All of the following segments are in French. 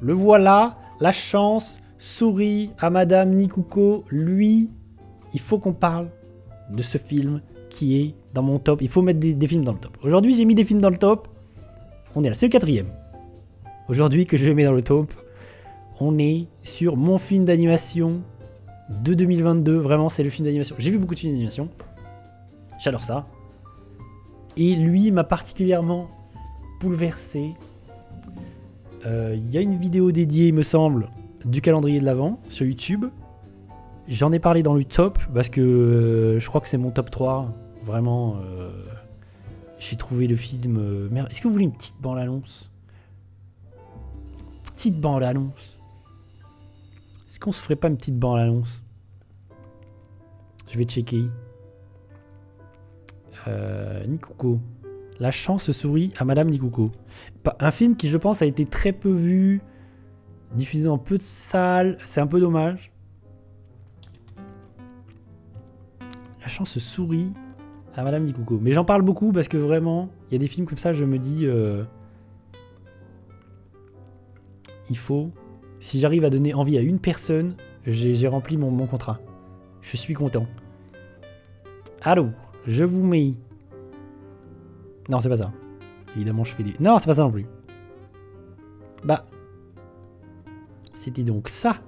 Le voilà, la chance sourit à Madame Nikuko. Lui, il faut qu'on parle de ce film qui est dans mon top. Il faut mettre des films dans le top. Aujourd'hui, j'ai mis des films dans le top. On est là, c'est le 4e. Aujourd'hui que je mets dans le top, on est sur mon film d'animation de 2022. Vraiment, c'est le film d'animation. J'ai vu beaucoup de films d'animation. J'adore ça. Et lui m'a particulièrement bouleversé. Il y a une vidéo dédiée, il me semble, du calendrier de l'Avent sur YouTube. J'en ai parlé dans le top parce que je crois que c'est mon top 3. Vraiment, j'ai trouvé le film... merde. Est-ce que vous voulez une petite bande-annonce? Petite bande-annonce. Est-ce qu'on se ferait pas une petite bande-annonce? Je vais checker. Nikuko. La chance sourit à Madame Nikuko. Un film qui, je pense, a été très peu vu, diffusé dans peu de salles. C'est un peu dommage. La chance sourit à Madame Nikuko. Mais j'en parle beaucoup parce que vraiment, il y a des films comme ça, je me dis... il faut... Si j'arrive à donner envie à une personne, j'ai rempli mon contrat. Je suis content. Alors, je vous mets... Non, c'est pas ça. Évidemment, je fais des... Non, c'est pas ça non plus. Bah... C'était donc ça.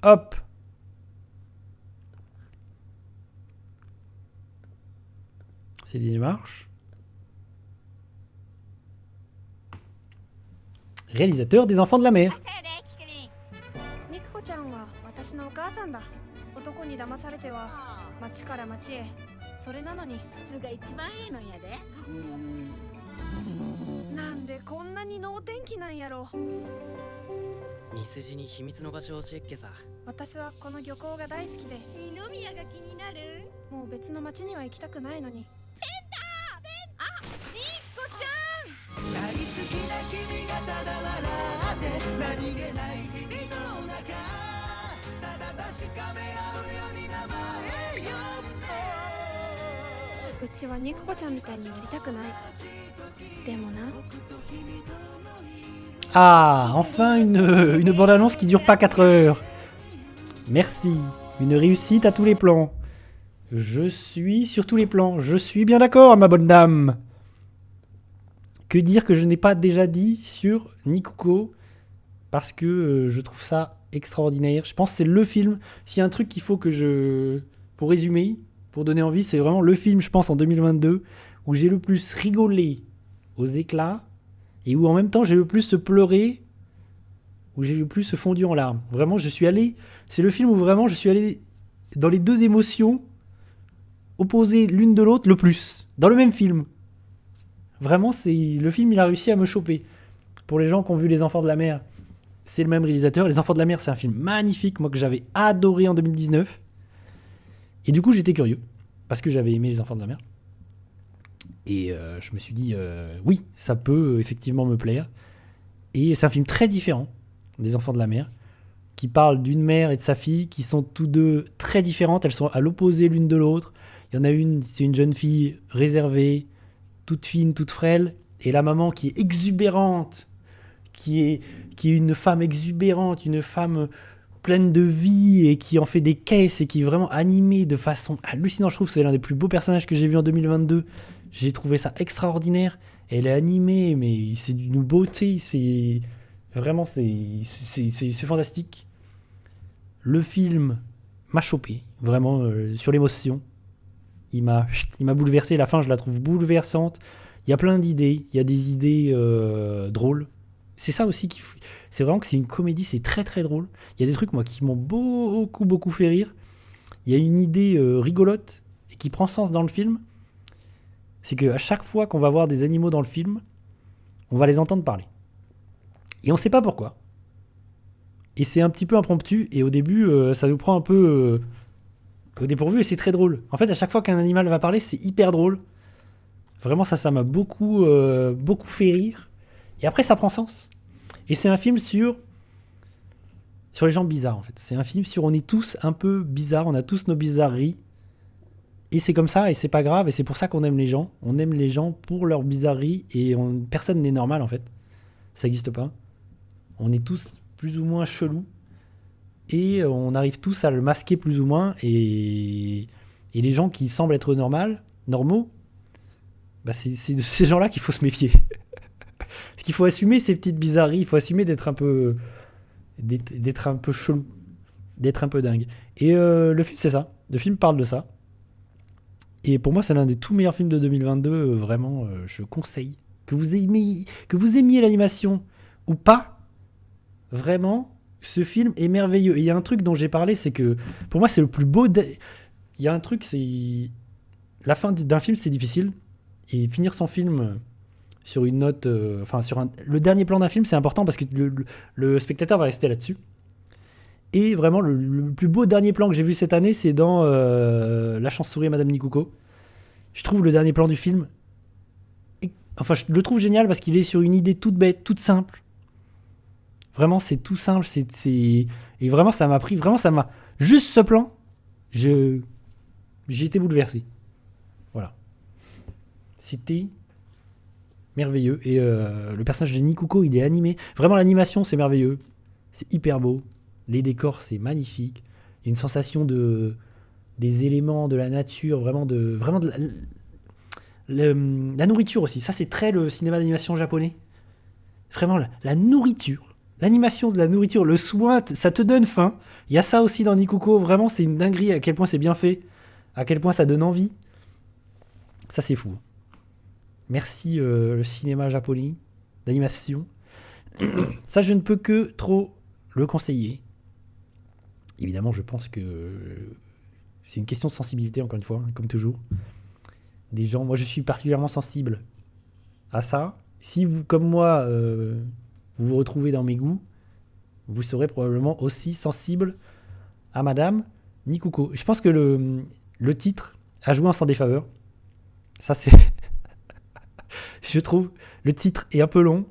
Hop. C'est des démarches. Réalisateur des Enfants de la Mer. 私のお母さんだ。男に騙されては町から町へ。それなのに普通が一番いいのやで。なんでこんなに能天気なんやろ。ミスジに秘密の場所を教えっけさ。私はこの漁港が大好きで。二宮が気になる。もう別の町には行きたくないのに。ペンタペンあ、ニッコちゃん。大好きな君がただ笑って何気ない日々の中。うちはニココちゃんみたいになりたくない。でもな。Ah, enfin une bande-annonce qui dure pas 4 heures. Merci. Une réussite à tous les plans. Je suis sur tous les plans. Je suis bien d'accord, ma bonne dame. Que dire que je n'ai pas déjà dit sur Nikuko, parce que je trouve ça extraordinaire. Je pense que c'est le film. S'il y a un truc qu'il faut que je... Pour résumer, pour donner envie, c'est vraiment le film, je pense, en 2022, où j'ai le plus rigolé aux éclats, et où en même temps j'ai le plus pleuré, où j'ai le plus fondu en larmes. Vraiment, je suis allé... C'est le film où vraiment je suis allé dans les deux émotions opposées l'une de l'autre le plus, dans le même film. Vraiment, c'est le film, il a réussi à me choper. Pour les gens qui ont vu Les Enfants de la Mer, c'est le même réalisateur. Les Enfants de la Mer, c'est un film magnifique, moi, que j'avais adoré en 2019. Et du coup, j'étais curieux, parce que j'avais aimé Les Enfants de la Mer. Et je me suis dit, oui, ça peut effectivement me plaire. Et c'est un film très différent des Enfants de la Mer, qui parle d'une mère et de sa fille, qui sont tous deux très différentes. Elles sont à l'opposé l'une de l'autre. Il y en a une, c'est une jeune fille réservée, toute fine, toute frêle. Et la maman qui est exubérante, qui est une femme exubérante, une femme pleine de vie et qui en fait des caisses et qui est vraiment animée de façon hallucinante. Je trouve que c'est l'un des plus beaux personnages que j'ai vu en 2022. J'ai trouvé ça extraordinaire. Elle est animée, mais c'est d'une beauté, c'est vraiment c'est fantastique. Le film m'a chopé, vraiment sur l'émotion. Il m'a bouleversé. La fin, je la trouve bouleversante. Il y a plein d'idées. Il y a des idées drôles. C'est ça aussi c'est vraiment que c'est une comédie, c'est très très drôle. Il y a des trucs moi qui m'ont beaucoup fait rire. Il y a une idée rigolote et qui prend sens dans le film. C'est qu'à chaque fois qu'on va voir des animaux dans le film, on va les entendre parler. Et on sait pas pourquoi. Et c'est un petit peu impromptu et au début ça nous prend un peu au dépourvu et c'est très drôle. En fait, à chaque fois qu'un animal va parler, c'est hyper drôle. Vraiment, ça m'a beaucoup fait rire. Et après, ça prend sens. Et c'est un film sur les gens bizarres, en fait. C'est un film sur on est tous un peu bizarres, on a tous nos bizarreries. Et c'est comme ça, et c'est pas grave, et c'est pour ça qu'on aime les gens. On aime les gens pour leur bizarrerie, et personne n'est normal en fait. Ça n'existe pas. On est tous plus ou moins chelous, et on arrive tous à le masquer plus ou moins, et les gens qui semblent être normaux, bah c'est de ces gens-là qu'il faut se méfier. Parce qu'il faut assumer ces petites bizarreries, il faut assumer d'être un peu chelou, d'être un peu dingue. Et le film, c'est ça. Le film parle de ça. Et pour moi, c'est l'un des tout meilleurs films de 2022. Vraiment, je conseille. Que vous aimiez l'animation ou pas, vraiment, ce film est merveilleux. Et il y a un truc dont j'ai parlé, c'est que pour moi, c'est le plus beau. Il y a un truc, c'est. La fin d'un film, c'est difficile. Et finir son film sur une note. Le dernier plan d'un film, c'est important parce que le spectateur va rester là-dessus. Et vraiment, le plus beau dernier plan que j'ai vu cette année, c'est dans La chance-souris à Madame Nikuko. Je trouve le dernier plan du film... Enfin, je le trouve génial parce qu'il est sur une idée toute bête, toute simple. Vraiment, c'est tout simple. Et vraiment, ça m'a pris... Vraiment, ça m'a... Juste ce plan, j'ai été bouleversé. Voilà. C'était merveilleux. Et le personnage de Nikuko, il est animé. Vraiment, l'animation, c'est merveilleux. C'est hyper beau. Les décors, c'est magnifique. Il y a une sensation des éléments, de la nature, vraiment de la nourriture aussi. Ça, c'est très le cinéma d'animation japonais. Vraiment, la nourriture. L'animation de la nourriture, le soin, ça te donne faim. Il y a ça aussi dans Nikuko. Vraiment, c'est une dinguerie à quel point c'est bien fait. À quel point ça donne envie. Ça, c'est fou. Merci le cinéma japonais d'animation. Ça, je ne peux que trop le conseiller. Évidemment, je pense que c'est une question de sensibilité, encore une fois, comme toujours. Des gens, moi je suis particulièrement sensible à ça. Si vous, comme moi, vous vous retrouvez dans mes goûts, vous serez probablement aussi sensible à Madame Nikuko. Je pense que le titre a joué en sa défaveur. Ça, c'est... Je trouve, le titre est un peu long.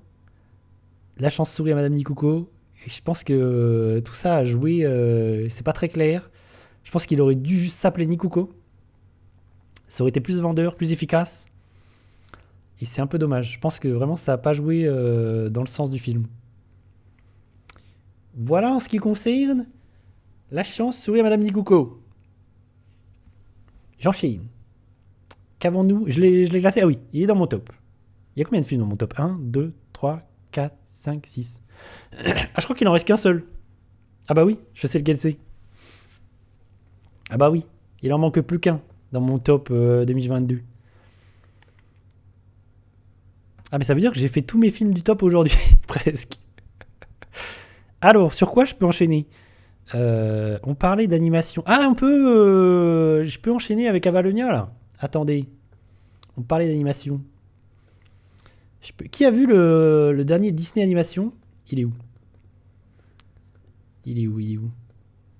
La chance-souris à Madame Nikuko. Et je pense que tout ça a joué... c'est pas très clair. Je pense qu'il aurait dû juste s'appeler Nikuko. Ça aurait été plus vendeur, plus efficace. Et c'est un peu dommage. Je pense que vraiment ça n'a pas joué dans le sens du film. Voilà en ce qui concerne La chance-souris à Madame Nikuko. J'enchaîne. Qu'avons-nous ? Je l'ai classé. Ah oui, il est dans mon top. Il y a combien de films dans mon top ? 1, 2, 3, 4, 5, 6. Ah, je crois qu'il n'en reste qu'un seul. Ah bah oui, je sais lequel c'est. Ah bah oui, il en manque plus qu'un dans mon top 2022. Ah mais ça veut dire que j'ai fait tous mes films du top aujourd'hui, presque. Alors, sur quoi je peux enchaîner ? On parlait d'animation. Ah, je peux enchaîner avec Avalonia, là. Attendez. On parlait d'animation. Qui a vu le dernier Disney Animation ? Il est où ? Il est où ?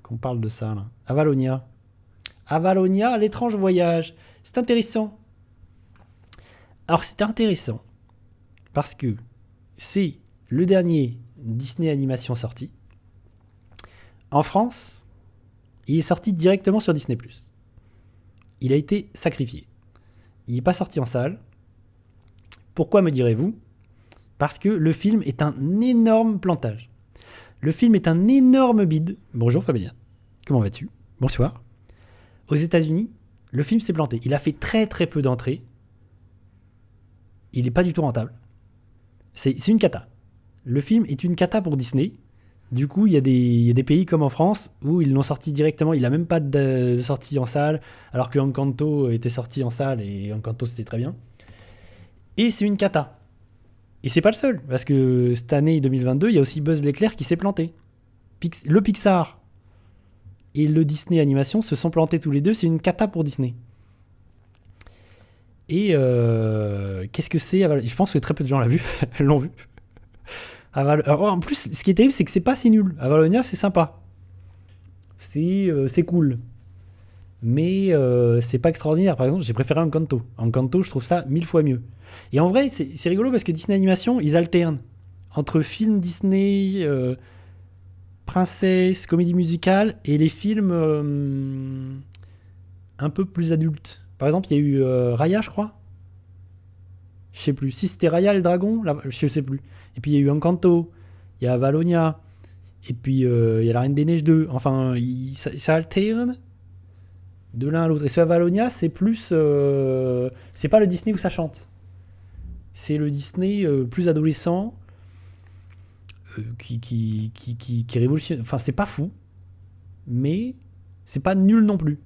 Qu'on parle de ça, là. Avalonia. Avalonia, l'étrange voyage. C'est intéressant. Alors, c'est intéressant. Parce que c'est le dernier Disney Animation sorti. En France, il est sorti directement sur Disney+. Il a été sacrifié. Il n'est pas sorti en salle. Pourquoi, me direz-vous ? Parce que le film est un énorme plantage. Le film est un énorme bide. Bonjour Fabien. Comment vas-tu ? Bonsoir. Aux États-Unis, le film s'est planté. Il a fait très très peu d'entrées. Il n'est pas du tout rentable. C'est une cata. Le film est une cata pour Disney. Du coup, il y a des pays comme en France où ils l'ont sorti directement. Il n'a même pas de sortie en salle, alors que Encanto était sorti en salle et Encanto c'était très bien. Et c'est une cata. Et c'est pas le seul, parce que cette année 2022, il y a aussi Buzz l'éclair qui s'est planté. Le Pixar et le Disney Animation se sont plantés tous les deux. C'est une cata pour Disney. Et qu'est-ce que c'est ? Je pense que très peu de gens l'ont vu. En plus, ce qui est terrible, c'est que c'est pas si nul. Avalonia, c'est sympa. C'est cool. Mais c'est pas extraordinaire. Par exemple, j'ai préféré Encanto. Encanto, je trouve ça 1000 fois mieux. Et en vrai, c'est rigolo parce que Disney Animation, ils alternent entre films Disney, princesse, comédie musicale, et les films un peu plus adultes. Par exemple, il y a eu Raya, je crois. Je sais plus. Si c'était Raya le dragon, là, je sais plus. Et puis il y a eu Encanto, il y a Valonia, et puis il y a La Reine des Neiges 2. Enfin, ça alterne de l'un à l'autre. Et ce Valonia, c'est plus. C'est pas le Disney où ça chante. C'est le Disney plus adolescent qui révolutionne. Enfin, c'est pas fou, mais c'est pas nul non plus.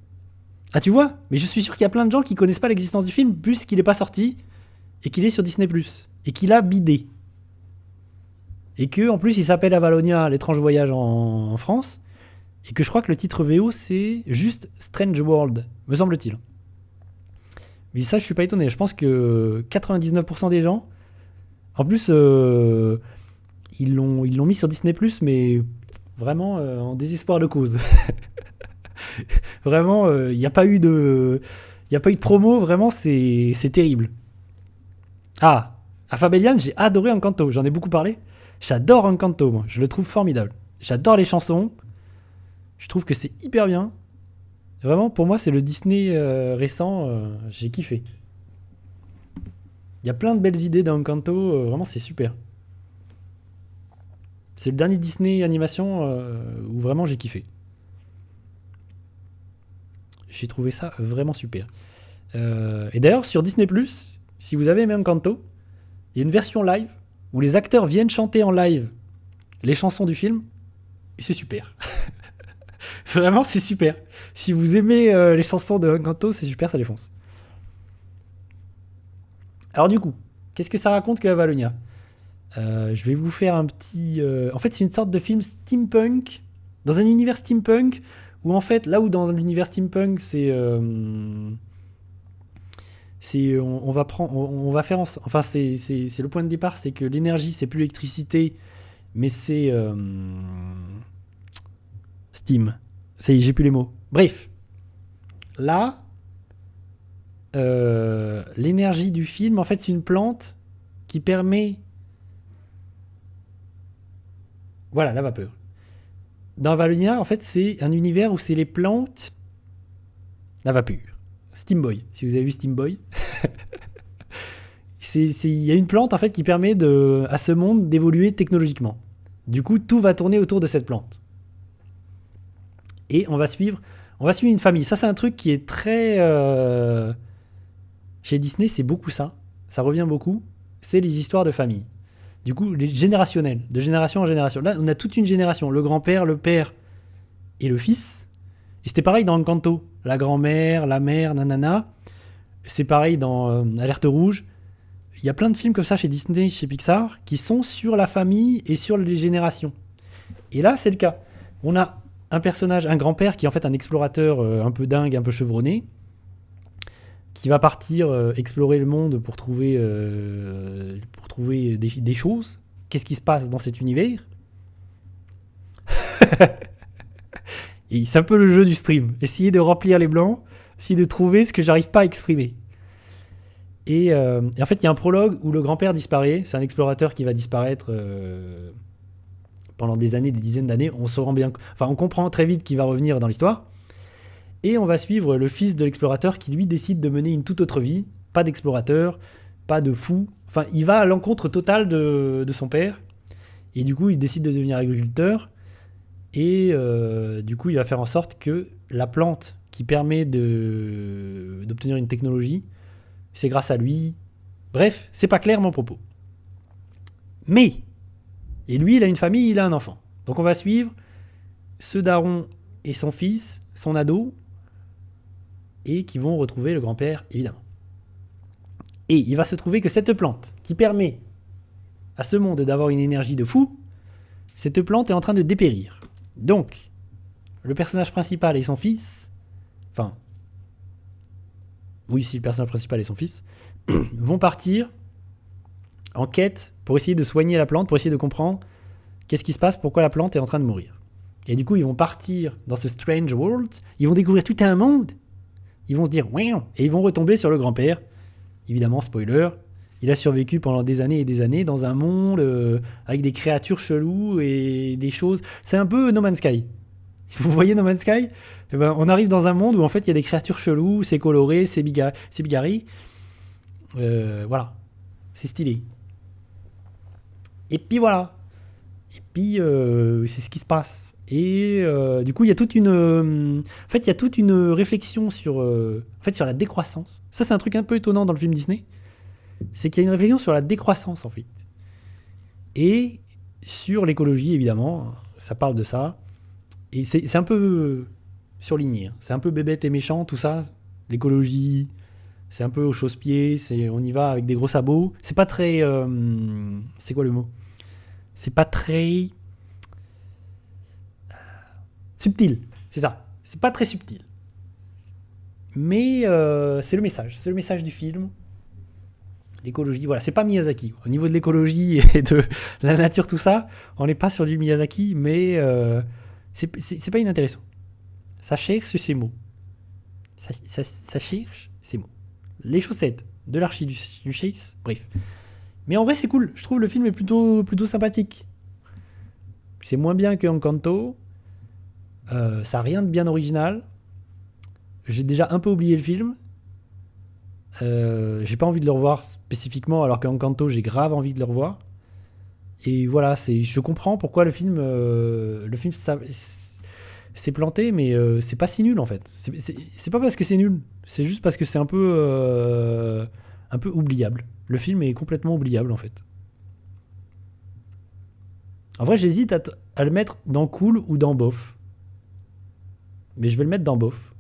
Ah, tu vois? Mais je suis sûr qu'il y a plein de gens qui connaissent pas l'existence du film puisqu'il est pas sorti et qu'il est sur Disney+. Et qu'il a bidé. Et que en plus il s'appelle Avalonia, l'étrange voyage en France. Et que je crois que le titre VO c'est juste Strange World, me semble-t-il. Mais ça je suis pas étonné, je pense que 99% des gens, en plus ils l'ont mis sur Disney+, mais vraiment en désespoir de cause. Vraiment, il n'y a pas eu de promo, vraiment c'est terrible. Ah, à Fabellian, j'ai adoré Encanto, j'en ai beaucoup parlé. J'adore Encanto, moi, je le trouve formidable. J'adore les chansons, je trouve que c'est hyper bien. Vraiment, pour moi, c'est le Disney récent, j'ai kiffé. Il y a plein de belles idées dans Encanto, vraiment c'est super. C'est le dernier Disney animation où vraiment j'ai kiffé. J'ai trouvé ça vraiment super. Et d'ailleurs, sur Disney+, si vous avez aimé Encanto, il y a une version live où les acteurs viennent chanter en live les chansons du film, et c'est super. Vraiment, c'est super. Si vous aimez les chansons de Encanto, c'est super, ça défonce. Alors du coup, qu'est-ce que ça raconte que Avalonia ? Je vais vous faire un petit... En fait, c'est une sorte de film steampunk, dans un univers steampunk, où en fait, là où dans l'univers steampunk, on va faire enfin c'est le point de départ, c'est que l'énergie c'est plus l'électricité mais c'est steam, ça y est, j'ai plus les mots, bref, là l'énergie du film en fait c'est une plante qui permet, voilà, la vapeur. Dans Valonia en fait c'est un univers où c'est les plantes, la vapeur. Steam Boy, si vous avez vu Steam Boy. Il y a une plante en fait qui permet à ce monde d'évoluer technologiquement. Du coup, tout va tourner autour de cette plante. Et on va suivre une famille. Ça, c'est un truc qui est très... Chez Disney, c'est beaucoup ça. Ça revient beaucoup. C'est les histoires de famille. Du coup, les générationnelles, de génération en génération. Là, on a toute une génération. Le grand-père, le père et le fils. Et c'était pareil dans Encanto. La grand-mère, la mère, nanana. C'est pareil dans Alerte Rouge. Il y a plein de films comme ça chez Disney, chez Pixar, qui sont sur la famille et sur les générations. Et là, c'est le cas. On a un personnage, un grand-père, qui est en fait un explorateur un peu dingue, un peu chevronné, qui va partir explorer le monde pour trouver des choses. Qu'est-ce qui se passe dans cet univers ? Et c'est un peu le jeu du stream. Essayer de remplir les blancs, essayer de trouver ce que j'arrive pas à exprimer. Et en fait, il y a un prologue où le grand-père disparaît. C'est un explorateur qui va disparaître pendant des années, des dizaines d'années. On comprend très vite qu'il va revenir dans l'histoire. Et on va suivre le fils de l'explorateur qui, lui, décide de mener une toute autre vie. Pas d'explorateur, pas de fou. Enfin, il va à l'encontre totale de son père. Et du coup, il décide de devenir agriculteur. Et du coup, il va faire en sorte que la plante qui permet d'obtenir une technologie, c'est grâce à lui. Bref, c'est pas clair mon propos. Mais, et lui, il a une famille, il a un enfant. Donc on va suivre ce daron et son fils, son ado, et qui vont retrouver le grand-père, évidemment. Et il va se trouver que cette plante, qui permet à ce monde d'avoir une énergie de fou, cette plante est en train de dépérir. Donc, le personnage principal et son fils, enfin, oui, si le personnage principal et son fils, vont partir en quête pour essayer de soigner la plante, pour essayer de comprendre qu'est-ce qui se passe, pourquoi la plante est en train de mourir. Et du coup, ils vont partir dans ce strange world, ils vont découvrir tout un monde, ils vont se dire « Ouin !» et ils vont retomber sur le grand-père. Évidemment, spoiler, il a survécu pendant des années et des années dans un monde avec des créatures cheloues et des choses... C'est un peu No Man's Sky. Vous voyez No Man's Sky? Eh ben, on arrive dans un monde où en fait il y a des créatures cheloues, c'est coloré, c'est bigarré. Voilà, c'est stylé. Et puis voilà. Et puis c'est ce qui se passe. Et du coup il y a toute une, en fait il y a toute une réflexion sur, en fait sur la décroissance. Ça c'est un truc un peu étonnant dans le film Disney, c'est qu'il y a une réflexion sur la décroissance en fait. Et sur l'écologie évidemment, ça parle de ça. Et c'est un peu surligné, hein. C'est un peu bébête et méchant tout ça. L'écologie, c'est un peu au chausse-pied, on y va avec des gros sabots. C'est pas très, c'est quoi le mot? C'est pas très subtil, c'est ça. C'est pas très subtil. Mais c'est le message du film. L'écologie, voilà, c'est pas Miyazaki. Au niveau de l'écologie et de la nature, tout ça, on n'est pas sur du Miyazaki, mais c'est pas inintéressant. Ça cherche ses mots. Ça cherche ses mots. Les chaussettes de l'archiduchesse, bref. Mais en vrai, c'est cool. Je trouve le film est plutôt sympathique. C'est moins bien que Encanto. Ça a rien de bien original. J'ai déjà un peu oublié le film. J'ai pas envie de le revoir spécifiquement, alors qu'Encanto, j'ai grave envie de le revoir. Et voilà, je comprends pourquoi le film s'est planté, mais c'est pas si nul en fait. C'est pas parce que c'est nul, c'est juste parce que c'est un peu oubliable. Le film est complètement oubliable en fait. En vrai, j'hésite à le mettre dans cool ou dans bof. Mais je vais le mettre dans bof,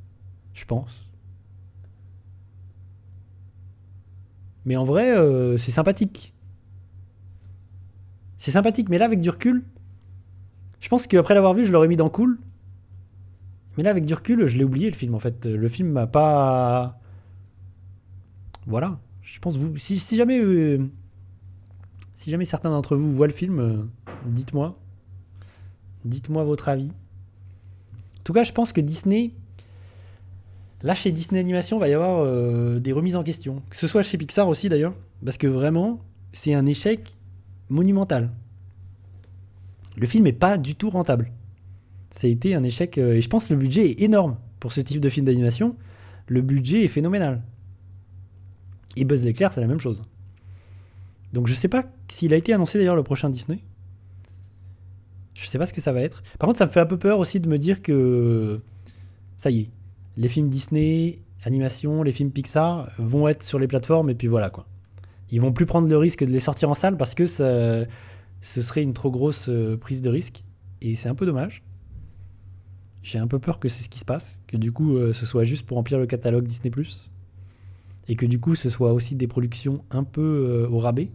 je pense. Mais en vrai, c'est sympathique. C'est sympathique, mais là, avec du recul, je pense qu'après l'avoir vu, je l'aurais mis dans cool. Mais là, avec du recul, je l'ai oublié, le film, en fait. Le film m'a pas... Voilà. Je pense, si jamais certains d'entre vous voient le film, dites-moi. Dites-moi votre avis. En tout cas, je pense que Disney... Là, chez Disney Animation, il va y avoir des remises en question. Que ce soit chez Pixar aussi, d'ailleurs. Parce que vraiment, c'est un échec monumental. Le film n'est pas du tout rentable. Ça a été un échec... et je pense que le budget est énorme pour ce type de film d'animation. Le budget est phénoménal. Et Buzz l'éclair, c'est la même chose. Donc je sais pas s'il a été annoncé d'ailleurs le prochain Disney. Je sais pas ce que ça va être. Par contre, ça me fait un peu peur aussi de me dire que... Ça y est. Les films Disney, animation, les films Pixar vont être sur les plateformes et puis voilà quoi. Ils vont plus prendre le risque de les sortir en salle parce que ce serait une trop grosse prise de risque. Et c'est un peu dommage. J'ai un peu peur que c'est ce qui se passe. Que du coup, ce soit juste pour remplir le catalogue Disney+. Et que du coup, ce soit aussi des productions un peu au rabais.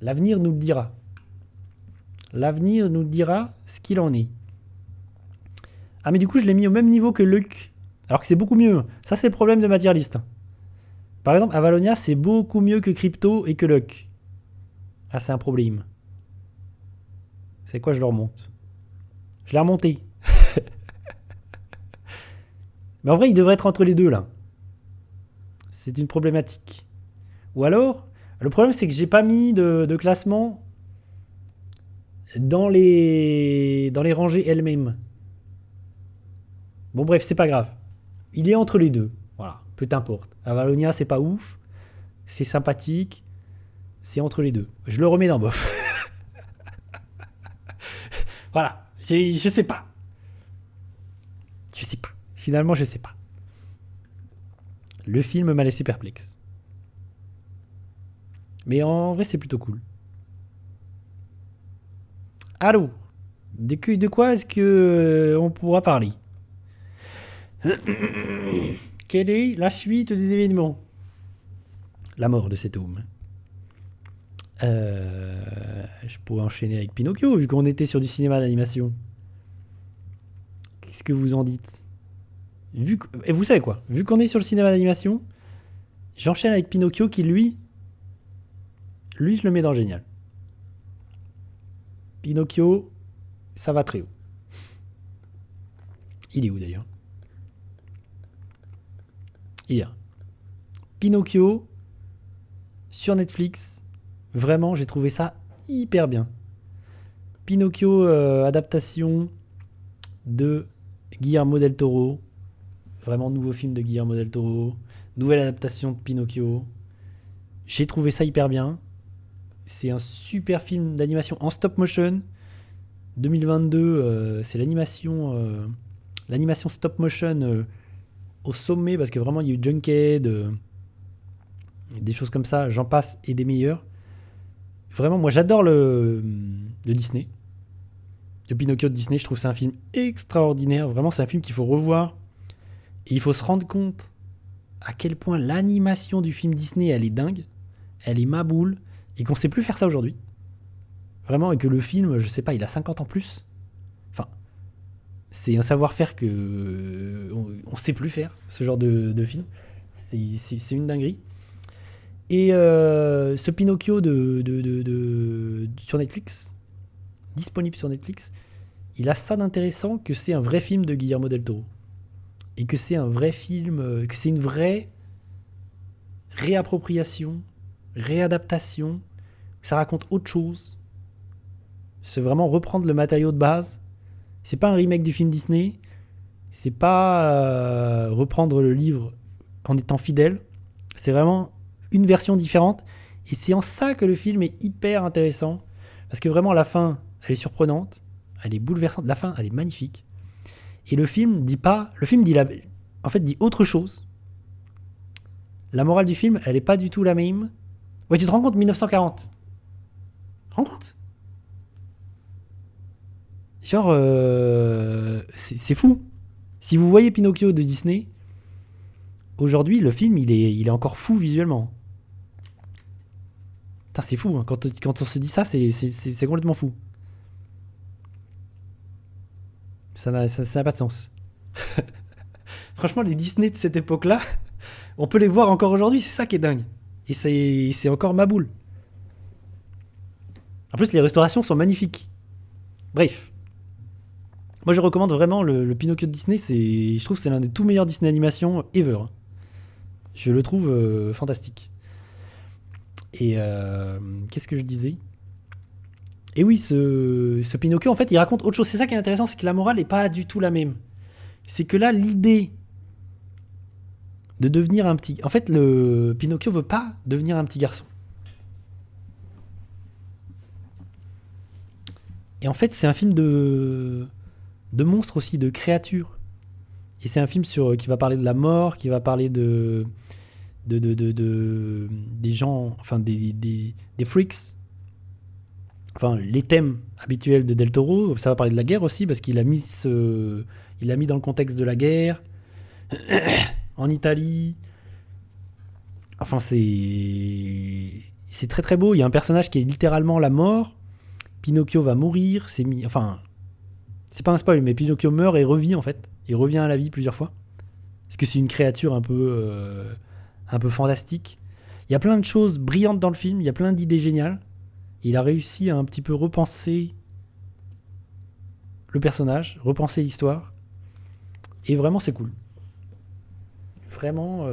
L'avenir nous le dira. L'avenir nous dira ce qu'il en est. Ah mais du coup je l'ai mis au même niveau que Luck. Alors que c'est beaucoup mieux. Ça c'est le problème de ma tier list. Par exemple Avalonia c'est beaucoup mieux que Crypto et que Luck. Ah c'est un problème. C'est quoi je le remonte? Je l'ai remonté. Mais en vrai il devrait être entre les deux là. C'est une problématique. Ou alors, le problème c'est que j'ai pas mis de classement dans les rangées elles-mêmes. Bon bref, c'est pas grave. Il est entre les deux. Voilà, peu importe. Avalonia, c'est pas ouf. C'est sympathique. C'est entre les deux. Je le remets dans bof. Voilà. Je sais pas. Je sais pas. Finalement, je sais pas. Le film m'a laissé perplexe. Mais en vrai, c'est plutôt cool. Allô, de quoi est-ce que on pourra parler? Quelle est la suite des événements? La mort de cet homme. Je pourrais enchaîner avec Pinocchio, vu qu'on était sur du cinéma d'animation. Qu'est-ce que vous en dites? Et vous savez quoi? Vu qu'on est sur le cinéma d'animation, j'enchaîne avec Pinocchio qui, lui, je le mets dans génial. Pinocchio, ça va très haut. Il est où d'ailleurs? Il y a Pinocchio sur Netflix. Vraiment, j'ai trouvé ça hyper bien. Pinocchio, adaptation de Guillermo del Toro. Vraiment nouveau film de Guillermo del Toro. Nouvelle adaptation de Pinocchio. J'ai trouvé ça hyper bien. C'est un super film d'animation en stop motion. 2022, c'est l'animation stop motion au sommet parce que vraiment il y a eu Junkhead, des choses comme ça, j'en passe et des meilleurs. Vraiment, moi j'adore le Disney. Le Pinocchio de Disney, je trouve que c'est un film extraordinaire. Vraiment, c'est un film qu'il faut revoir. Et il faut se rendre compte à quel point l'animation du film Disney, elle est dingue. Elle est ma boule. Et qu'on sait plus faire ça aujourd'hui. Vraiment, et que le film, je sais pas, il a 50 ans plus. Enfin, c'est un savoir-faire que on sait plus faire, ce genre de film. C'est une dinguerie. Et ce Pinocchio sur Netflix, disponible sur Netflix, il a ça d'intéressant que c'est un vrai film de Guillermo del Toro. Et que c'est un vrai film, que c'est une vraie réappropriation, réadaptation, ça raconte autre chose. C'est vraiment reprendre le matériau de base. C'est pas un remake du film Disney, c'est pas reprendre le livre en étant fidèle, c'est vraiment une version différente. Et c'est en ça que le film est hyper intéressant, parce que vraiment la fin, elle est surprenante, elle est bouleversante, la fin, elle est magnifique. Et le film dit dit autre chose. La morale du film, elle est pas du tout la même. Ouais, tu te rends compte, 1940. Tu te rends compte ? Genre, c'est fou. Si vous voyez Pinocchio de Disney, aujourd'hui, le film, il est encore fou visuellement. Putain, c'est fou. Hein. Quand on se dit ça, c'est complètement fou. Ça n'a pas de sens. Franchement, les Disney de cette époque-là, on peut les voir encore aujourd'hui, c'est ça qui est dingue. Et c'est encore ma boule. En plus, les restaurations sont magnifiques. Bref. Moi, je recommande vraiment le Pinocchio de Disney. Je trouve que c'est l'un des tout meilleurs Disney animation ever. Je le trouve fantastique. Et qu'est-ce que je disais ? Et oui, ce Pinocchio, en fait, il raconte autre chose. C'est ça qui est intéressant, c'est que la morale n'est pas du tout la même. C'est que là, l'idée de devenir un petit... En fait, le Pinocchio veut pas devenir un petit garçon. Et en fait, c'est un film de monstres aussi, de créatures. Et c'est un film qui va parler de la mort, qui va parler des gens, enfin des freaks. Enfin, les thèmes habituels de Del Toro. Ça va parler de la guerre aussi, parce qu'il a mis dans le contexte de la guerre. En Italie. Enfin, c'est très très beau. Il y a un personnage qui est littéralement la mort. Pinocchio va mourir. Enfin, c'est pas un spoil, mais Pinocchio meurt et revit en fait. Il revient à la vie plusieurs fois. Parce que c'est une créature un peu fantastique. Il y a plein de choses brillantes dans le film. Il y a plein d'idées géniales. Il a réussi à un petit peu repenser le personnage, repenser l'histoire. Et vraiment, c'est cool. Vraiment,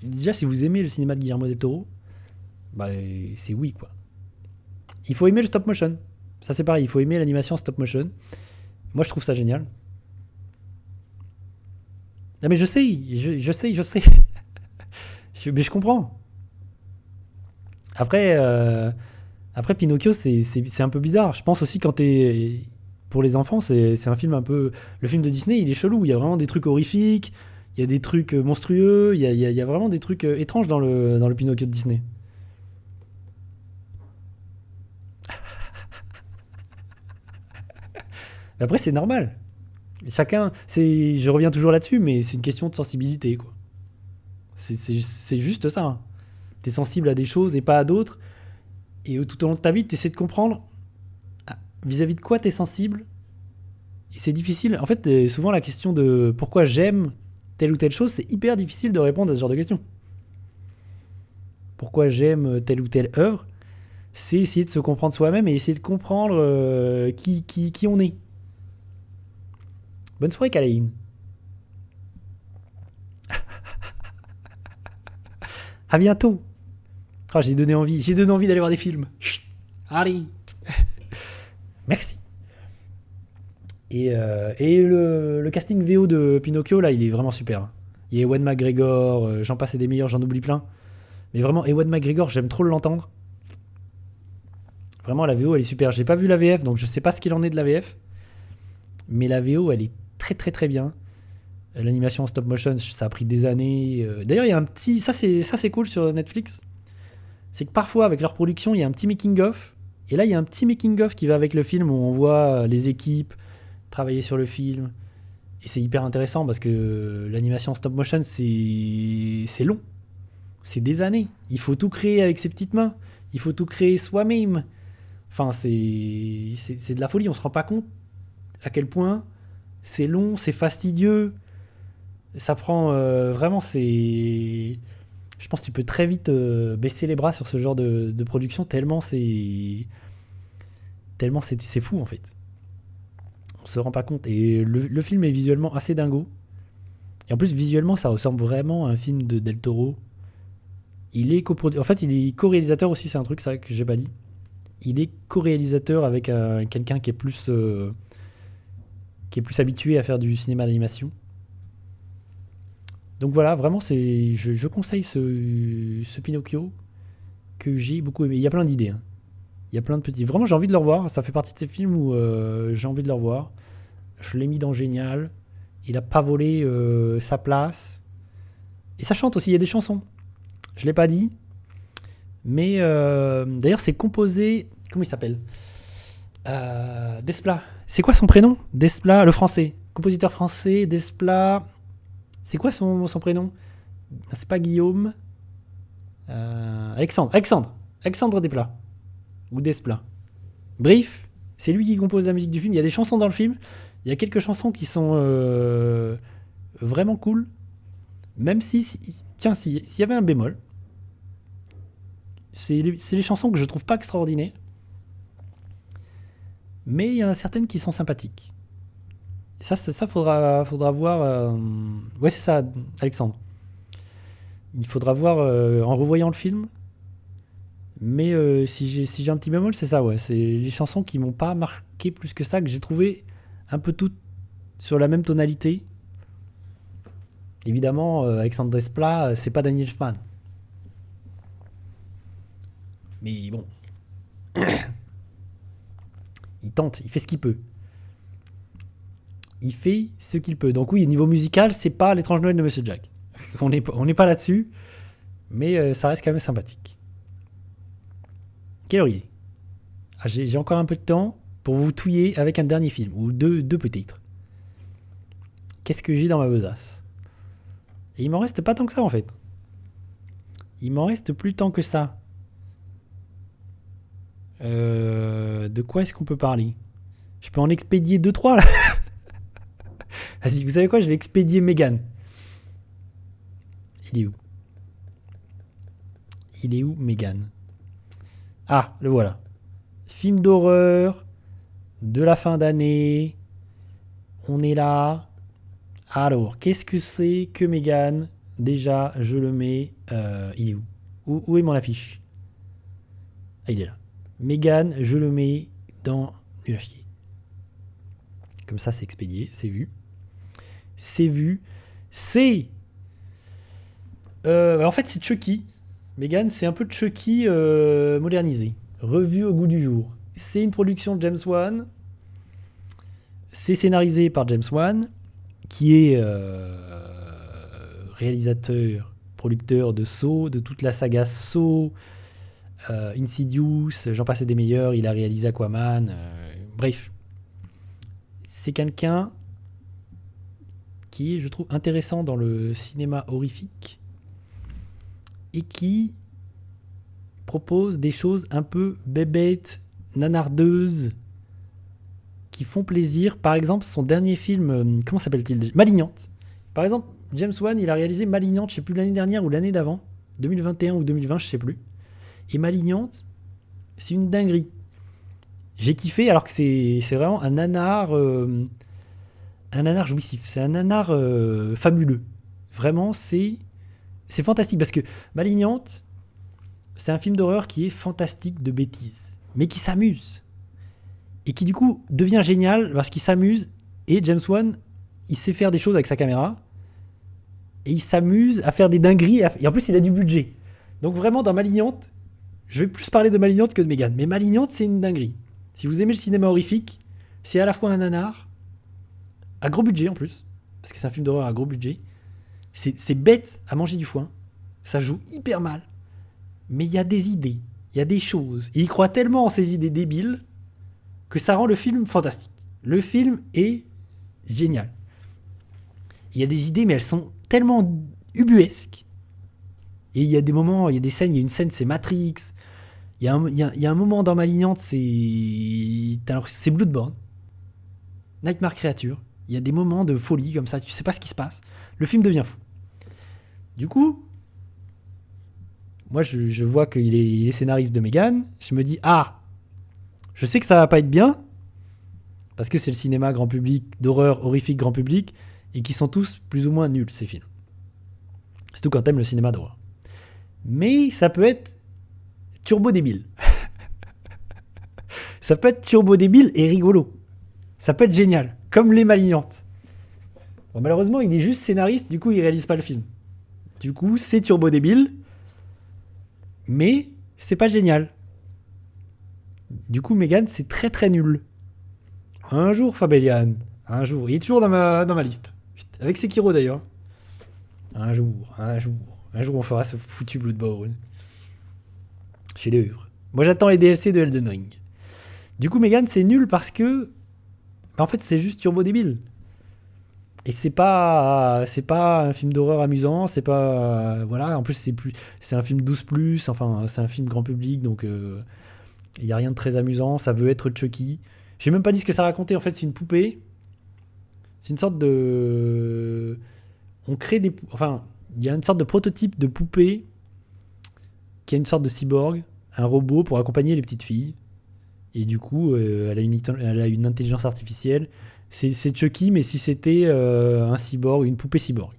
déjà, si vous aimez le cinéma de Guillermo del Toro, bah, c'est oui, quoi. Il faut aimer le stop motion. Ça, c'est pareil, il faut aimer l'animation stop motion. Moi, je trouve ça génial. Ah, mais je sais. Mais je comprends. Après, Pinocchio, c'est un peu bizarre. Je pense aussi pour les enfants, c'est un film un peu... Le film de Disney, il est chelou. Il y a vraiment des trucs horrifiques, il y a des trucs monstrueux, il y a vraiment des trucs étranges dans le Pinocchio de Disney. Mais après, c'est normal. Je reviens toujours là-dessus, mais c'est une question de sensibilité, quoi. C'est juste ça. Hein. T'es sensible à des choses et pas à d'autres. Et tout au long de ta vie, t'essaies de comprendre vis-à-vis de quoi t'es sensible. Et c'est difficile. En fait, souvent, la question de pourquoi j'aime telle ou telle chose, c'est hyper difficile de répondre à ce genre de questions. Pourquoi j'aime telle ou telle œuvre, c'est essayer de se comprendre soi-même et essayer de comprendre qui on est. Bonne soirée, Kalaïn. À bientôt. Oh, j'ai donné envie d'aller voir des films. Chut. Allez. Merci. Et le casting VO de Pinocchio, là, il est vraiment super. Il y a Ewan McGregor, j'en passe et des meilleurs, j'en oublie plein. Mais vraiment, Ewan McGregor, j'aime trop l'entendre. Vraiment, la VO, elle est super. J'ai pas vu la VF, donc je sais pas ce qu'il en est de la VF. Mais la VO, elle est très très très bien. L'animation en stop motion, ça a pris des années. D'ailleurs, il y a un petit... Ça, c'est cool sur Netflix. C'est que parfois, avec leur production, il y a un petit making-of. Et là, il y a un petit making-of qui va avec le film où on voit les équipes travailler sur le film. Et c'est hyper intéressant parce que l'animation stop motion, c'est long. C'est des années. Il faut tout créer avec ses petites mains. Il faut tout créer soi-même. Enfin, c'est de la folie. On se rend pas compte à quel point c'est long, c'est fastidieux. Ça prend vraiment, c'est... Je pense que tu peux très vite baisser les bras sur ce genre de production tellement c'est fou en fait. On se rend pas compte. Et le film est visuellement assez dingo. Et en plus, visuellement, ça ressemble vraiment à un film de Del Toro. Il est en fait, il est co-réalisateur aussi, c'est un truc ça que j'ai pas dit. Il est co-réalisateur avec quelqu'un qui est plus habitué à faire du cinéma d'animation. Donc voilà, vraiment, je conseille ce Pinocchio que j'ai beaucoup aimé. Il y a plein d'idées. Hein. Il y a plein de petits... Vraiment, j'ai envie de le revoir. Ça fait partie de ces films où j'ai envie de le revoir. Je l'ai mis dans Génial. Il a pas volé sa place. Et ça chante aussi, il y a des chansons. Je l'ai pas dit. Mais d'ailleurs, c'est composé... Comment il s'appelle Desplat. C'est quoi son prénom Desplat, le français. Compositeur français, Desplat... C'est quoi son prénom? C'est pas Guillaume. Alexandre Desplat. Ou Desplat. Bref, c'est lui qui compose la musique du film. Il y a des chansons dans le film. Il y a quelques chansons qui sont vraiment cool. Même s'il y avait un bémol. C'est les chansons que je trouve pas extraordinaires. Mais il y en a certaines qui sont sympathiques. Ça faudra voir. Ouais, c'est ça, Alexandre. Il faudra voir en revoyant le film. Mais si j'ai un petit bémol, c'est ça, ouais. C'est les chansons qui m'ont pas marqué plus que ça, que j'ai trouvé un peu toutes sur la même tonalité. Évidemment, Alexandre Desplat, c'est pas Daniel Elfman. Mais bon. Il tente, il fait ce qu'il peut. Il fait ce qu'il peut. Donc oui, niveau musical, c'est pas l'étrange Noël de Monsieur Jack. On n'est pas là-dessus, mais ça reste quand même sympathique. Quelle heure il est ? J'ai encore un peu de temps pour vous touiller avec un dernier film, ou deux peut-être. Qu'est-ce que j'ai dans ma besace ? Et il m'en reste pas tant que ça en fait. Il m'en reste plus tant que ça. De quoi est-ce qu'on peut parler ? Je peux en expédier 2-3 là. Vas-y, vous savez quoi ? Je vais expédier Megan. Il est où Megan ? Ah, le voilà. Film d'horreur de la fin d'année. On est là. Alors, qu'est-ce que c'est que Megan ? Déjà, je le mets. Il est où ? Où est mon affiche ? Ah, il est là. Megan, je le mets dans Nul à chier. Comme ça, c'est expédié, c'est vu. C'est vu. C'est... en fait, c'est Chucky. Megan, c'est un peu Chucky modernisé. Revu au goût du jour. C'est une production de James Wan. C'est scénarisé par James Wan, qui est réalisateur, producteur de Saw, de toute la saga Saw, Insidious, j'en passe des meilleurs. Il a réalisé Aquaman. Bref. C'est quelqu'un qui est, je trouve, intéressant dans le cinéma horrifique et qui propose des choses un peu bébêtes, nanardeuses, qui font plaisir. Par exemple, son dernier film, comment s'appelle-t-il ? Malignante. Par exemple, James Wan, il a réalisé Malignante, je sais plus l'année dernière ou l'année d'avant, 2021 ou 2020, je sais plus. Et Malignante, c'est une dinguerie. J'ai kiffé, alors que c'est vraiment un nanar jouissif. C'est un nanar fabuleux. Vraiment, c'est fantastique. Parce que Malignante, c'est un film d'horreur qui est fantastique de bêtises, mais qui s'amuse. et qui du coup devient génial parce qu'il s'amuse, et James Wan, il sait faire des choses avec sa caméra, et il s'amuse à faire des dingueries, et en plus il a du budget. Donc vraiment dans Malignante, je vais plus parler de Malignante que de Megan, mais Malignante c'est une dinguerie. Si vous aimez le cinéma horrifique, c'est à la fois un nanar, à gros budget en plus, parce que c'est un film d'horreur à gros budget, c'est bête à manger du foin, ça joue hyper mal, mais il y a des idées, il y a des choses, et il croit tellement en ces idées débiles que ça rend le film fantastique. Le film est génial. Il y a des idées, mais elles sont tellement ubuesques. Et il y a des moments, il y a des scènes, il y a une scène, c'est Matrix. Il y a un moment dans Malignante, c'est Bloodborne. Nightmare Creature. Il y a des moments de folie comme ça, tu sais pas ce qui se passe. Le film devient fou. Du coup, moi je vois qu'il est scénariste de Megan. Je me dis, je sais que ça va pas être bien, parce que c'est le cinéma grand public, d'horreur horrifique grand public, et qui sont tous plus ou moins nuls, ces films. Surtout quand t'aimes le cinéma d'horreur. Mais ça peut être turbo débile. Ça peut être turbo débile et rigolo. Ça peut être génial, comme Les Malignantes. Bon, malheureusement, il est juste scénariste, du coup, il réalise pas le film. Du coup, c'est turbo débile, mais c'est pas génial. Du coup, Megan, c'est très très nul. Un jour, Fabellian. Un jour. Il est toujours dans ma liste. Avec Sekiro d'ailleurs. Un jour, on fera ce foutu Bloodborne. Chef-d'œuvre. Moi, j'attends les DLC de Elden Ring. Du coup, Megan, c'est nul parce que... en fait, c'est juste turbo débile. Et c'est pas un film d'horreur amusant, c'est pas... voilà, en plus, c'est un film 12+, enfin, c'est un film grand public, donc... il n'y a rien de très amusant, ça veut être Chucky. J'ai même pas dit ce que ça racontait, en fait, c'est une poupée. C'est une sorte de... on crée des... enfin, il y a une sorte de prototype de poupée qui a une sorte de cyborg, un robot pour accompagner les petites filles. Et du coup, elle a une intelligence artificielle. C'est Chucky, mais si c'était un cyborg, une poupée cyborg.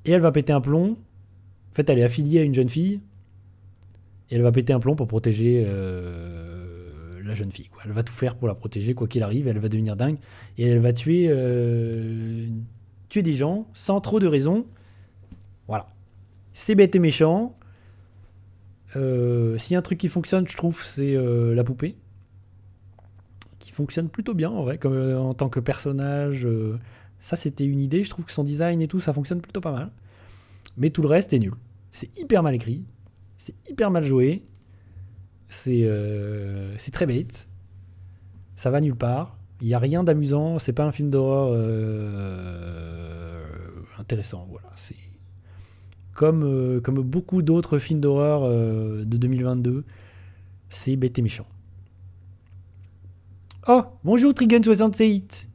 Et elle va péter un plomb. En fait, elle est affiliée à une jeune fille. Et elle va péter un plomb pour protéger la jeune fille, quoi. Elle va tout faire pour la protéger, quoi qu'il arrive. Elle va devenir dingue. Et elle va tuer des gens sans trop de raison. Voilà. C'est bête et méchant. S'il y a un truc qui fonctionne, je trouve, c'est la poupée. Qui fonctionne plutôt bien, en vrai, comme, en tant que personnage. Ça, c'était une idée. Je trouve que son design et tout, ça fonctionne plutôt pas mal. Mais tout le reste est nul. C'est hyper mal écrit. C'est hyper mal joué. C'est très bête. Ça va nulle part. Il n'y a rien d'amusant. C'est pas un film d'horreur intéressant. Voilà. C'est comme beaucoup d'autres films d'horreur de 2022. C'est bête et méchant. Oh, bonjour Trigun68.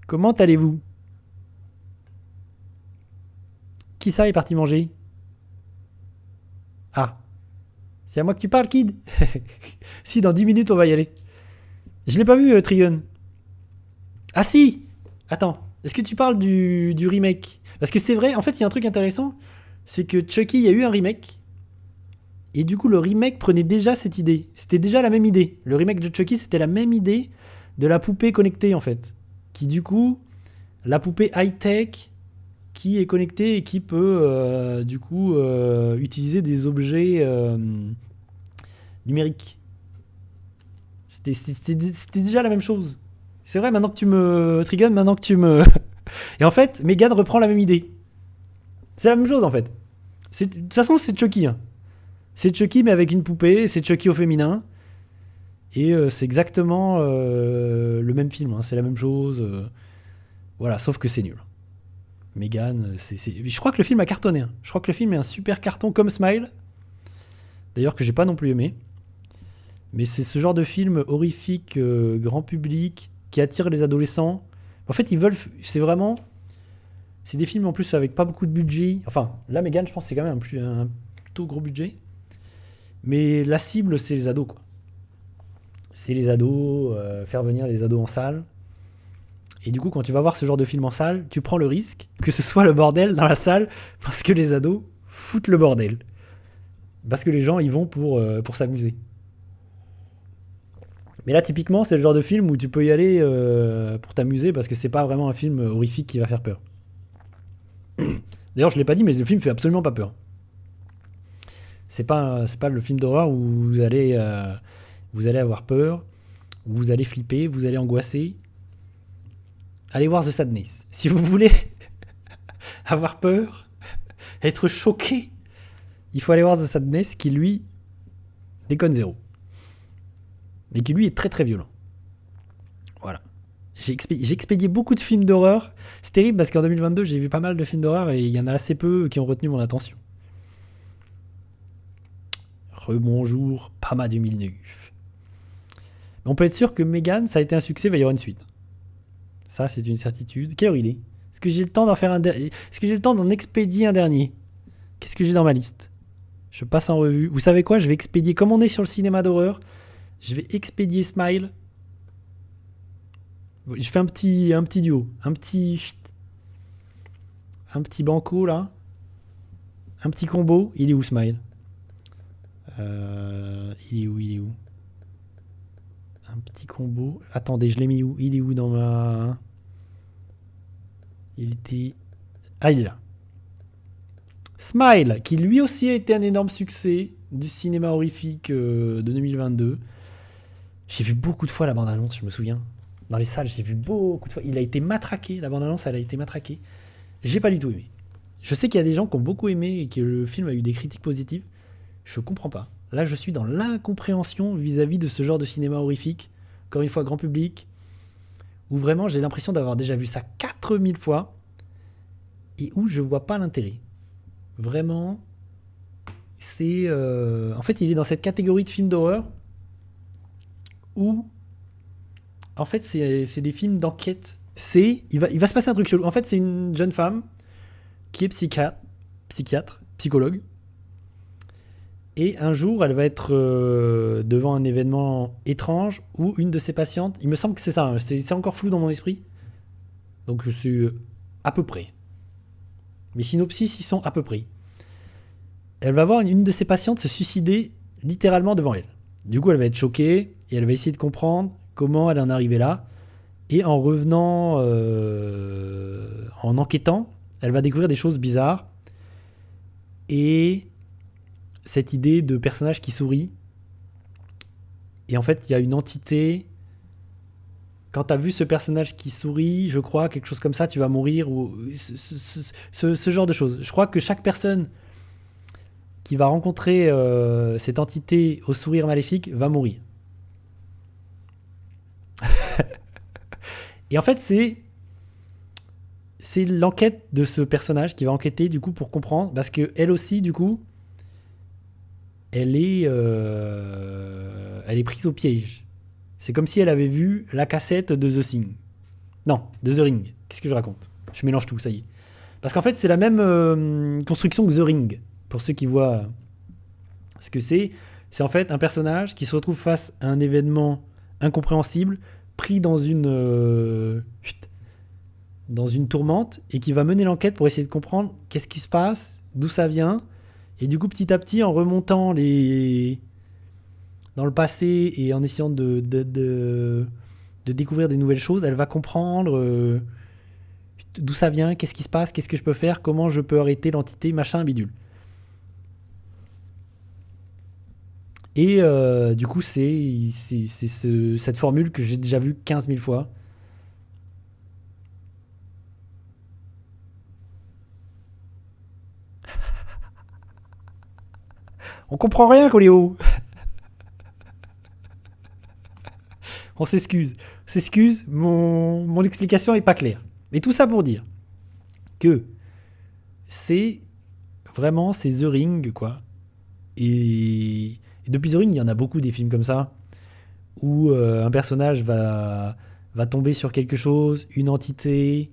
Comment allez-vous? Qui ça est parti manger? Ah, c'est à moi que tu parles, kid? Si, dans 10 minutes, on va y aller. Je l'ai pas vu, Trigun. Ah si! Attends, est-ce que tu parles du remake? Parce que c'est vrai, en fait, il y a un truc intéressant, c'est que Chucky, il y a eu un remake, et du coup, le remake prenait déjà cette idée. C'était déjà la même idée. Le remake de Chucky, c'était la même idée de la poupée connectée, en fait. Qui, du coup, la poupée high-tech qui est connectée et qui peut, du coup, utiliser des objets numériques. C'était déjà la même chose. C'est vrai, maintenant que tu me... Trigun, maintenant que tu me... Et en fait, Megan reprend la même idée. C'est la même chose, en fait. De toute façon, c'est Chucky, hein. C'est Chucky, mais avec une poupée. C'est Chucky au féminin. Et c'est exactement le même film, hein. C'est la même chose. Voilà, sauf que c'est nul. Megan, je crois que le film a cartonné, hein. Je crois que le film est un super carton comme Smile. D'ailleurs, que j'ai pas non plus aimé. Mais c'est ce genre de film horrifique, grand public, qui attire les adolescents. En fait, ils veulent... C'est des films en plus avec pas beaucoup de budget. Enfin, là, Megan, je pense que c'est quand même un plutôt gros budget. Mais la cible, c'est les ados, quoi. C'est les ados, faire venir les ados en salle. Et du coup, quand tu vas voir ce genre de film en salle, tu prends le risque que ce soit le bordel dans la salle parce que les ados foutent le bordel. Parce que les gens y vont pour s'amuser. Mais là, typiquement, c'est le genre de film où tu peux y aller pour t'amuser parce que c'est pas vraiment un film horrifique qui va faire peur. D'ailleurs, je l'ai pas dit, mais le film fait absolument pas peur. C'est pas le film d'horreur où vous allez avoir peur, où vous allez flipper, vous allez angoisser. Allez voir The Sadness. Si vous voulez avoir peur, être choqué, il faut aller voir The Sadness qui, lui, déconne zéro. Mais qui, lui, est très très violent. Voilà. J'ai expédié beaucoup de films d'horreur. C'est terrible parce qu'en 2022, j'ai vu pas mal de films d'horreur et il y en a assez peu qui ont retenu mon attention. Rebonjour, Pama 2009. Mais on peut être sûr que Megan, ça a été un succès, il va y avoir une suite. Ça, c'est une certitude. Quelle heure il est ? Est-ce que j'ai le temps d'en faire un dernier ? Est-ce que j'ai le temps d'en expédier un dernier ? Qu'est-ce que j'ai dans ma liste ? Je passe en revue. Vous savez quoi ? Je vais expédier, comme on est sur le cinéma d'horreur, je vais expédier Smile. Je fais un petit duo. Un petit banco, là. Un petit combo. Il est où, Smile ? Il est où ? Un petit combo. Attendez, je l'ai mis où ? Il est où dans ma... Il était... Ah, il est là. Smile, qui lui aussi a été un énorme succès du cinéma horrifique de 2022. J'ai vu beaucoup de fois la bande-annonce, je me souviens. Dans les salles, j'ai vu beaucoup de fois. Il a été matraqué, la bande-annonce, elle a été matraquée. J'ai pas du tout aimé. Je sais qu'il y a des gens qui ont beaucoup aimé et que le film a eu des critiques positives. Je comprends pas. Là, je suis dans l'incompréhension vis-à-vis de ce genre de cinéma horrifique. Encore une fois, grand public. Où vraiment, j'ai l'impression d'avoir déjà vu ça 4000 fois. Et où je vois pas l'intérêt. Vraiment, c'est... En fait, il est dans cette catégorie de films d'horreur où... En fait, c'est des films d'enquête. Il va se passer un truc chelou. En fait, c'est une jeune femme qui est psychiatre, psychologue. Et un jour, elle va être devant un événement étrange où une de ses patientes... Il me semble que c'est ça, hein, c'est encore flou dans mon esprit. Donc, je suis à peu près. Mes synopsis, ils sont à peu près. Elle va voir une de ses patientes se suicider littéralement devant elle. Du coup, elle va être choquée et elle va essayer de comprendre comment elle en est arrivée là. Et en revenant, en enquêtant, elle va découvrir des choses bizarres. Et cette idée de personnage qui sourit. Et en fait, il y a une entité. Quand tu as vu ce personnage qui sourit, je crois, quelque chose comme ça, tu vas mourir. Ou ce genre de choses. Je crois que chaque personne qui va rencontrer cette entité au sourire maléfique va mourir. Et en fait, c'est l'enquête de ce personnage qui va enquêter du coup pour comprendre, parce que elle aussi du coup, elle est prise au piège. C'est comme si elle avait vu la cassette de The Thing. Non, de The Ring. Qu'est-ce que je raconte ? Je mélange tout, ça y est. Parce qu'en fait, c'est la même construction que The Ring. Pour ceux qui voient ce que c'est en fait un personnage qui se retrouve face à un événement incompréhensible, pris dans une tourmente, et qui va mener l'enquête pour essayer de comprendre qu'est-ce qui se passe, d'où ça vient, et du coup petit à petit en remontant dans le passé et en essayant de découvrir des nouvelles choses, elle va comprendre d'où ça vient, qu'est-ce qui se passe, qu'est-ce que je peux faire, comment je peux arrêter l'entité, machin, bidule. Et du coup, c'est cette formule que j'ai déjà vue 15 000 fois. On comprend rien, Coléo. On s'excuse. Mon explication est pas claire. Mais tout ça pour dire que c'est The Ring, quoi. Et depuis The Ring, il y en a beaucoup des films comme ça, où un personnage va tomber sur quelque chose, une entité,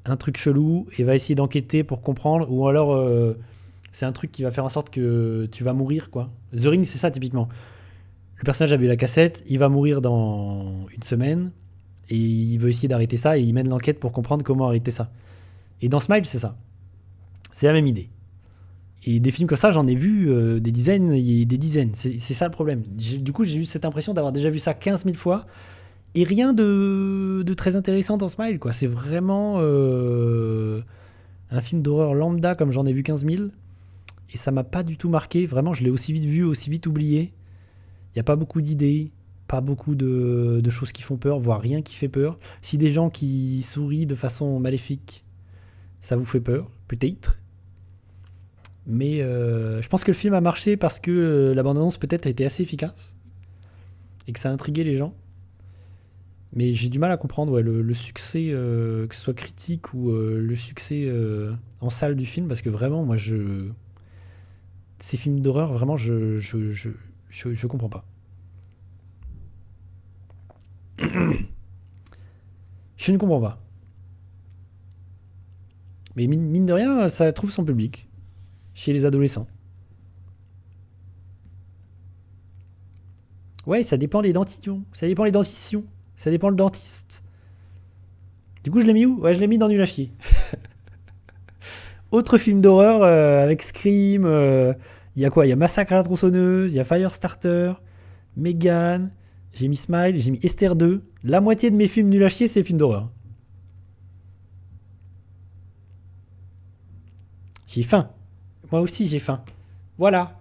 un truc chelou, et va essayer d'enquêter pour comprendre, ou alors c'est un truc qui va faire en sorte que tu vas mourir, quoi. The Ring, c'est ça, typiquement. Le personnage a vu la cassette, il va mourir dans une semaine, et il veut essayer d'arrêter ça, et il mène l'enquête pour comprendre comment arrêter ça. Et dans Smile, c'est ça. C'est la même idée. Et des films comme ça, j'en ai vu des dizaines et des dizaines. C'est ça le problème. Du coup, j'ai eu cette impression d'avoir déjà vu ça 15 000 fois. Et rien de très intéressant dans Smile, quoi. C'est vraiment un film d'horreur lambda comme j'en ai vu 15 000. Et ça m'a pas du tout marqué. Vraiment, je l'ai aussi vite vu, aussi vite oublié. Il n'y a pas beaucoup d'idées, pas beaucoup de choses qui font peur, voire rien qui fait peur. Si des gens qui sourient de façon maléfique, ça vous fait peur, peut-être. Mais je pense que le film a marché parce que la bande-annonce peut-être a été assez efficace. Et que ça a intrigué les gens. Mais j'ai du mal à comprendre le succès, que ce soit critique ou le succès en salle du film. Parce que vraiment, moi, ces films d'horreur, vraiment, je comprends pas. Je ne comprends pas. Mais mine de rien, ça trouve son public. Chez les adolescents. Ouais, ça dépend des dentitions. Ça dépend des dentitions. Ça dépend le dentiste. Du coup, je l'ai mis où? Ouais, je l'ai mis dans Nul à chier. Autre film d'horreur avec Scream. Il y a quoi? Il y a Massacre à la tronçonneuse. Il y a Firestarter. Megan. J'ai mis Smile. J'ai mis Esther 2. La moitié de mes films nuls à chier, c'est des films d'horreur. J'ai faim. Moi aussi, j'ai faim. Voilà.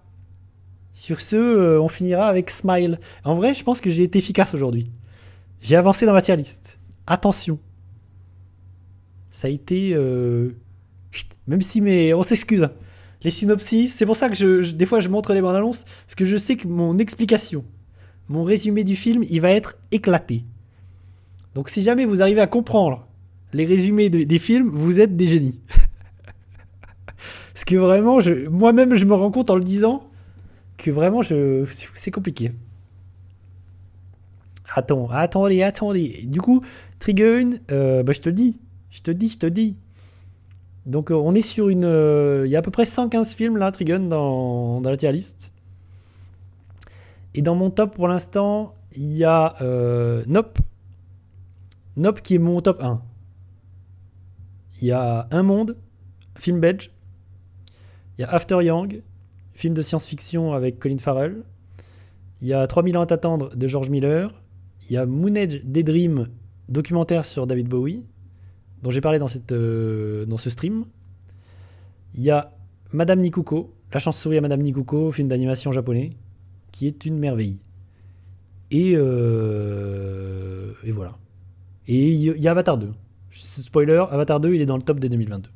Sur ce, on finira avec Smile. En vrai, je pense que j'ai été efficace aujourd'hui. J'ai avancé dans ma tier list. Attention. Ça a été... Même si on s'excuse. Hein. Les synopsis, c'est pour ça que des fois je montre les bandes annonces, parce que je sais que mon explication, mon résumé du film, il va être éclaté. Donc si jamais vous arrivez à comprendre les résumés des films, vous êtes des génies. Parce que vraiment, moi-même je me rends compte en le disant que vraiment c'est compliqué. Attendez. Du coup, Trigun, je te le dis. Donc on est sur une... Il y a à peu près 115 films là, Trigun, dans la tier list. Et dans mon top pour l'instant, il y a Nope. Nope qui est mon top 1. Il y a Un Monde, film belge. Il y a After Yang, film de science-fiction avec Colin Farrell. Il y a 3000 ans à t'attendre de George Miller. Il y a Moon Age Daydream, documentaire sur David Bowie, dont j'ai parlé dans ce stream. Il y a Madame Nikuko, La chance sourit à Madame Nikuko, film d'animation japonais, qui est une merveille. Et voilà. Et il y a Avatar 2. Spoiler, Avatar 2, il est dans le top des 2022.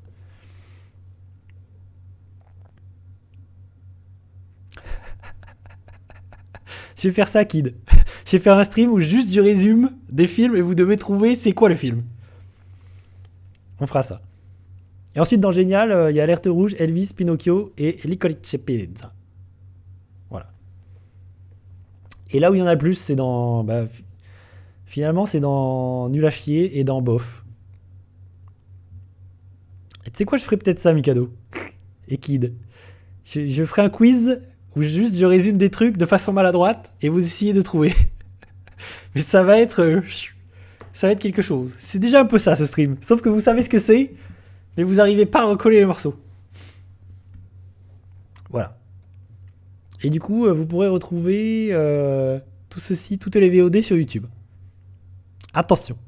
Je vais faire ça, Kid. Je vais faire un stream où juste je résume des films et vous devez trouver c'est quoi le film. On fera ça. Et ensuite, dans Génial, il y a Alerte Rouge, Elvis, Pinocchio et Licorice Pizza. Voilà. Et là où il y en a le plus, c'est dans... finalement, c'est dans Nul à chier et dans Bof. Et tu sais quoi, je ferai peut-être ça, Mikado. Et Kid. Je ferai un quiz où juste je résume des trucs de façon maladroite et vous essayez de trouver. Mais ça va être quelque chose. C'est déjà un peu ça, ce stream. Sauf que vous savez ce que c'est, mais vous n'arrivez pas à recoller les morceaux. Voilà. Et du coup, vous pourrez retrouver tout ceci, toutes les VOD sur YouTube. Attention.